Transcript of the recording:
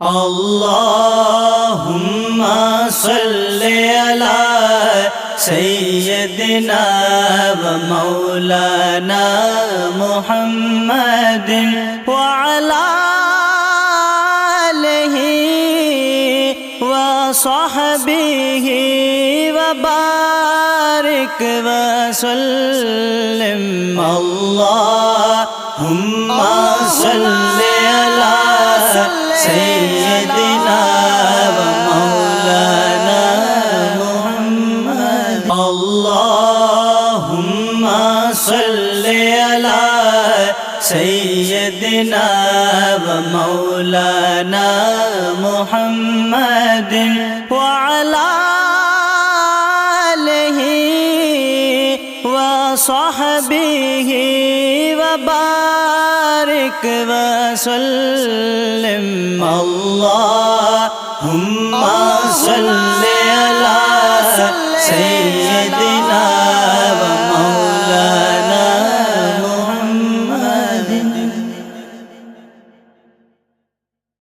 اللہم صلی علی سیدنا و مولانا محمد وعلی آلہ وصحبہ وبارک وسلم اللہم صلی علی سیدنا و مولانا محمد اللہم صلی علی سیدنا و مولانا محمد وعلی آلہ وصحبہ وبارک وسلم اللہم صلی علی سیدنا